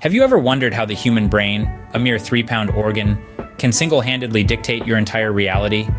Have you ever wondered how the human brain, a mere 3-pound organ, can single-handedly dictate your entire reality?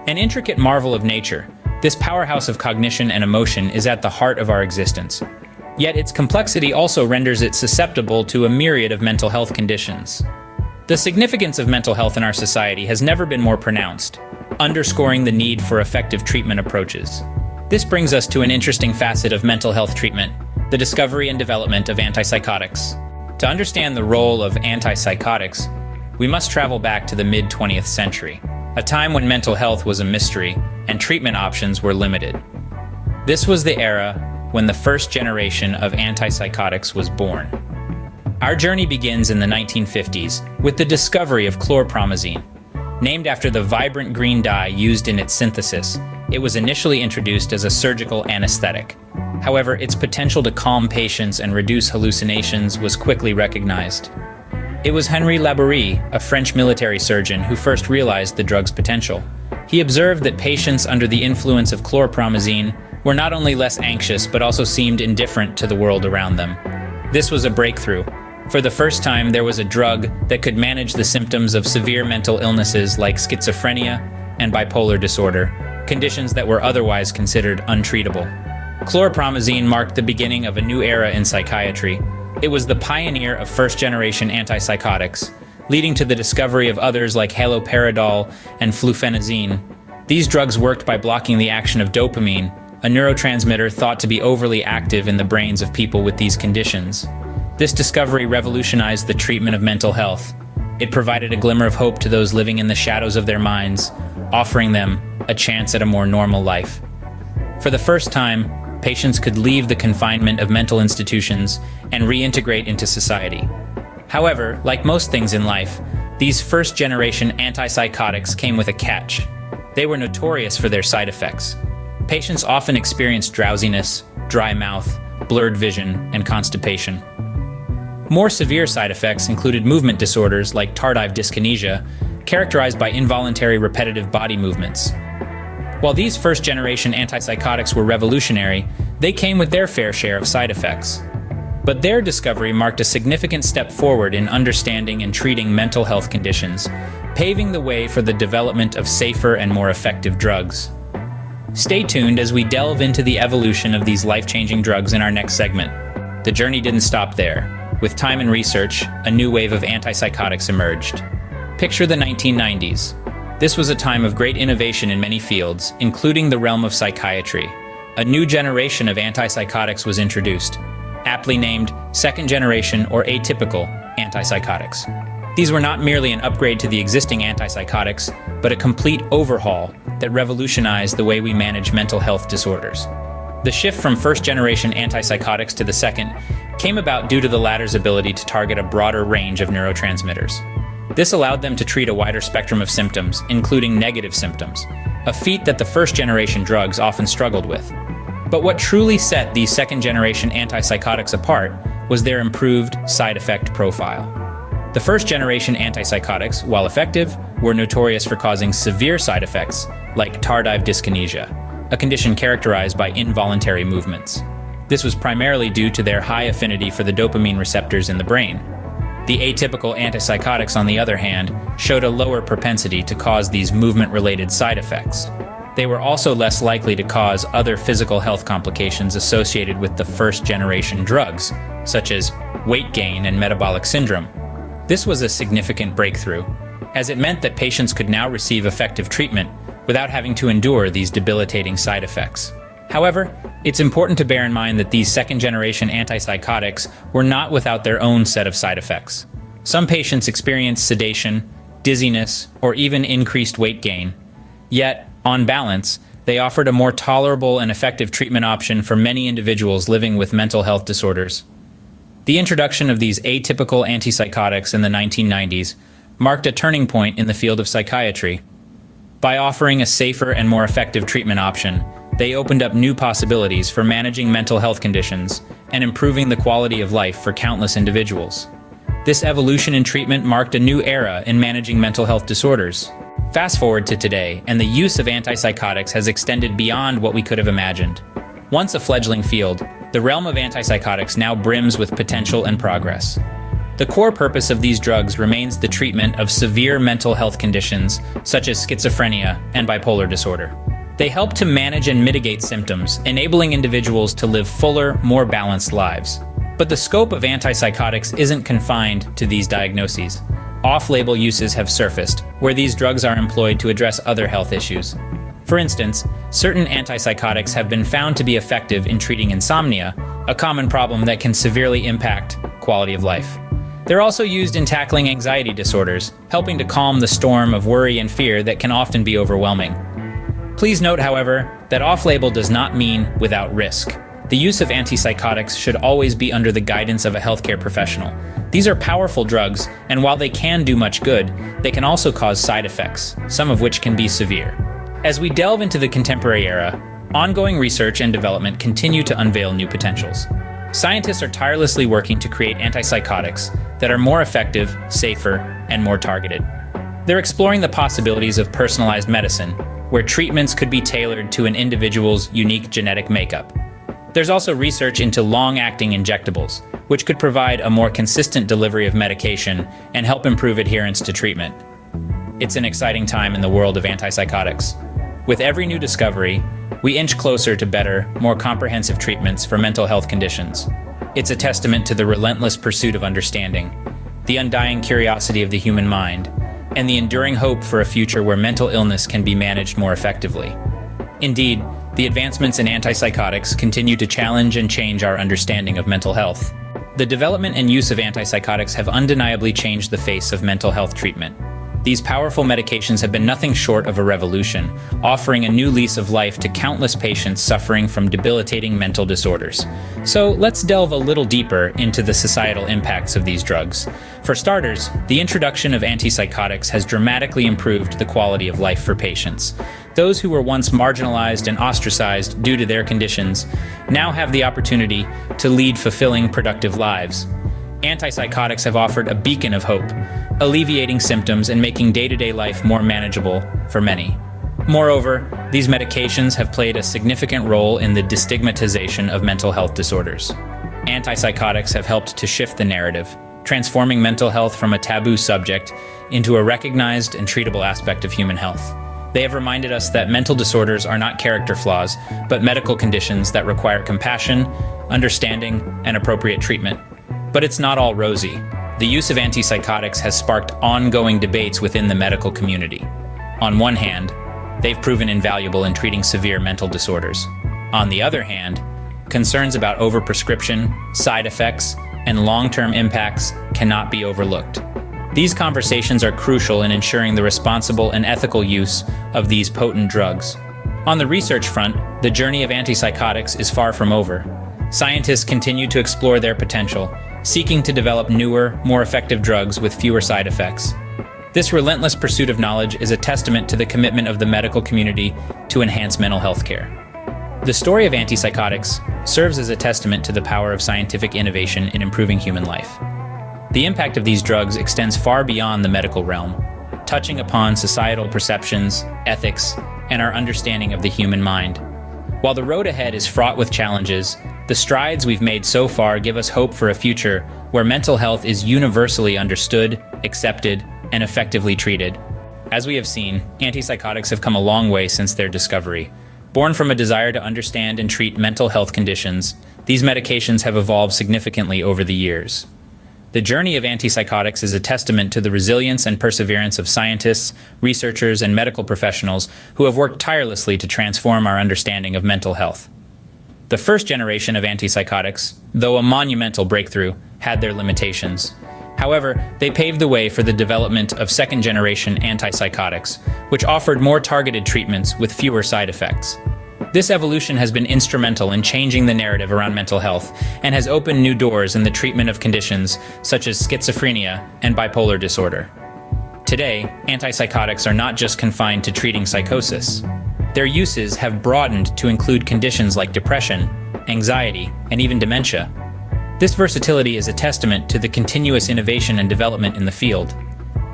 An intricate marvel of nature, this powerhouse of cognition and emotion is at the heart of our existence. Yet its complexity also renders it susceptible to a myriad of mental health conditions. The significance of mental health in our society has never been more pronounced, underscoring the need for effective treatment approaches. This brings us to an interesting facet of mental health treatment, the discovery and development of antipsychotics. To understand the role of antipsychotics, we must travel back to the mid-20th century, a time when mental health was a mystery and treatment options were limited. This was the era when the first generation of antipsychotics was born. Our journey begins in the 1950s with the discovery of chlorpromazine. Named after the vibrant green dye used in its synthesis, it was initially introduced as a surgical anesthetic. However, its potential to calm patients and reduce hallucinations was quickly recognized. It was Henri Laborie, a French military surgeon, who first realized the drug's potential. He observed that patients under the influence of chlorpromazine were not only less anxious but also seemed indifferent to the world around them. This was a breakthrough. For the first time, there was a drug that could manage the symptoms of severe mental illnesses like schizophrenia and bipolar disorder, conditions that were otherwise considered untreatable. Chlorpromazine marked the beginning of a new era in psychiatry. It was the pioneer of first-generation antipsychotics, leading to the discovery of others like haloperidol and fluphenazine. These drugs worked by blocking the action of dopamine, a neurotransmitter thought to be overly active in the brains of people with these conditions. This discovery revolutionized the treatment of mental health. It provided a glimmer of hope to those living in the shadows of their minds, offering them a chance at a more normal life. For the first time, patients could leave the confinement of mental institutions and reintegrate into society. However, like most things in life, these first-generation antipsychotics came with a catch. They were notorious for their side effects. Patients often experienced drowsiness, dry mouth, blurred vision, and constipation. More severe side effects included movement disorders like tardive dyskinesia, characterized by involuntary repetitive body movements. While these first-generation antipsychotics were revolutionary, they came with their fair share of side effects. But their discovery marked a significant step forward in understanding and treating mental health conditions, paving the way for the development of safer and more effective drugs. Stay tuned as we delve into the evolution of these life-changing drugs in our next segment. The journey didn't stop there. With time and research, a new wave of antipsychotics emerged. Picture the 1990s. This was a time of great innovation in many fields, including the realm of psychiatry. A new generation of antipsychotics was introduced, aptly named second-generation or atypical antipsychotics. These were not merely an upgrade to the existing antipsychotics, but a complete overhaul that revolutionized the way we manage mental health disorders. The shift from first-generation antipsychotics to the second came about due to the latter's ability to target a broader range of neurotransmitters. This allowed them to treat a wider spectrum of symptoms, including negative symptoms, a feat that the first-generation drugs often struggled with. But what truly set these second-generation antipsychotics apart was their improved side effect profile. The first-generation antipsychotics, while effective, were notorious for causing severe side effects like tardive dyskinesia, a condition characterized by involuntary movements. This was primarily due to their high affinity for the dopamine receptors in the brain. The atypical antipsychotics, on the other hand, showed a lower propensity to cause these movement-related side effects. They were also less likely to cause other physical health complications associated with the first-generation drugs, such as weight gain and metabolic syndrome. This was a significant breakthrough, as it meant that patients could now receive effective treatment without having to endure these debilitating side effects. However, it's important to bear in mind that these second-generation antipsychotics were not without their own set of side effects. Some patients experienced sedation, dizziness, or even increased weight gain. Yet, on balance, they offered a more tolerable and effective treatment option for many individuals living with mental health disorders. The introduction of these atypical antipsychotics in the 1990s marked a turning point in the field of psychiatry. By offering a safer and more effective treatment option, they opened up new possibilities for managing mental health conditions and improving the quality of life for countless individuals. This evolution in treatment marked a new era in managing mental health disorders. Fast forward to today, and the use of antipsychotics has extended beyond what we could have imagined. Once a fledgling field, the realm of antipsychotics now brims with potential and progress. The core purpose of these drugs remains the treatment of severe mental health conditions such as schizophrenia and bipolar disorder. They help to manage and mitigate symptoms, enabling individuals to live fuller, more balanced lives. But the scope of antipsychotics isn't confined to these diagnoses. Off-label uses have surfaced, where these drugs are employed to address other health issues. For instance, certain antipsychotics have been found to be effective in treating insomnia, a common problem that can severely impact quality of life. They're also used in tackling anxiety disorders, helping to calm the storm of worry and fear that can often be overwhelming. Please note, however, that off-label does not mean without risk. The use of antipsychotics should always be under the guidance of a healthcare professional. These are powerful drugs, and while they can do much good, they can also cause side effects, some of which can be severe. As we delve into the contemporary era, ongoing research and development continue to unveil new potentials. Scientists are tirelessly working to create antipsychotics that are more effective, safer, and more targeted. They're exploring the possibilities of personalized medicine, where treatments could be tailored to an individual's unique genetic makeup. There's also research into long-acting injectables, which could provide a more consistent delivery of medication and help improve adherence to treatment. It's an exciting time in the world of antipsychotics. With every new discovery, we inch closer to better, more comprehensive treatments for mental health conditions. It's a testament to the relentless pursuit of understanding, the undying curiosity of the human mind, and the enduring hope for a future where mental illness can be managed more effectively. Indeed, the advancements in antipsychotics continue to challenge and change our understanding of mental health. The development and use of antipsychotics have undeniably changed the face of mental health treatment. These powerful medications have been nothing short of a revolution, offering a new lease of life to countless patients suffering from debilitating mental disorders. So let's delve a little deeper into the societal impacts of these drugs. For starters, the introduction of antipsychotics has dramatically improved the quality of life for patients. Those who were once marginalized and ostracized due to their conditions now have the opportunity to lead fulfilling, productive lives. Antipsychotics have offered a beacon of hope, alleviating symptoms and making day-to-day life more manageable for many. Moreover, these medications have played a significant role in the destigmatization of mental health disorders. Antipsychotics have helped to shift the narrative, transforming mental health from a taboo subject into a recognized and treatable aspect of human health. They have reminded us that mental disorders are not character flaws, but medical conditions that require compassion, understanding, and appropriate treatment. But it's not all rosy. The use of antipsychotics has sparked ongoing debates within the medical community. On one hand, they've proven invaluable in treating severe mental disorders. On the other hand, concerns about overprescription, side effects, and long-term impacts cannot be overlooked. These conversations are crucial in ensuring the responsible and ethical use of these potent drugs. On the research front, the journey of antipsychotics is far from over. Scientists continue to explore their potential, seeking to develop newer, more effective drugs with fewer side effects. This relentless pursuit of knowledge is a testament to the commitment of the medical community to enhance mental health care. The story of antipsychotics serves as a testament to the power of scientific innovation in improving human life. The impact of these drugs extends far beyond the medical realm, touching upon societal perceptions, ethics, and our understanding of the human mind. While the road ahead is fraught with challenges, the strides we've made so far give us hope for a future where mental health is universally understood, accepted, and effectively treated. As we have seen, antipsychotics have come a long way since their discovery. Born from a desire to understand and treat mental health conditions, these medications have evolved significantly over the years. The journey of antipsychotics is a testament to the resilience and perseverance of scientists, researchers, and medical professionals who have worked tirelessly to transform our understanding of mental health. The first generation of antipsychotics, though a monumental breakthrough, had their limitations. However, they paved the way for the development of second-generation antipsychotics, which offered more targeted treatments with fewer side effects. This evolution has been instrumental in changing the narrative around mental health and has opened new doors in the treatment of conditions such as schizophrenia and bipolar disorder. Today, antipsychotics are not just confined to treating psychosis. Their uses have broadened to include conditions like depression, anxiety, and even dementia. This versatility is a testament to the continuous innovation and development in the field.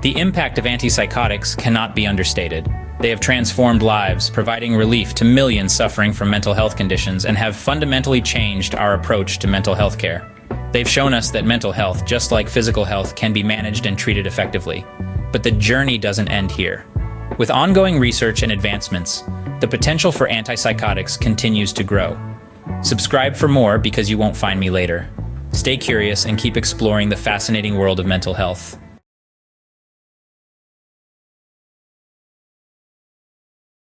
The impact of antipsychotics cannot be understated. They have transformed lives, providing relief to millions suffering from mental health conditions, and have fundamentally changed our approach to mental health care. They've shown us that mental health, just like physical health, can be managed and treated effectively. But the journey doesn't end here. With ongoing research and advancements, the potential for antipsychotics continues to grow. Subscribe for more because you won't find me later. Stay curious and keep exploring the fascinating world of mental health.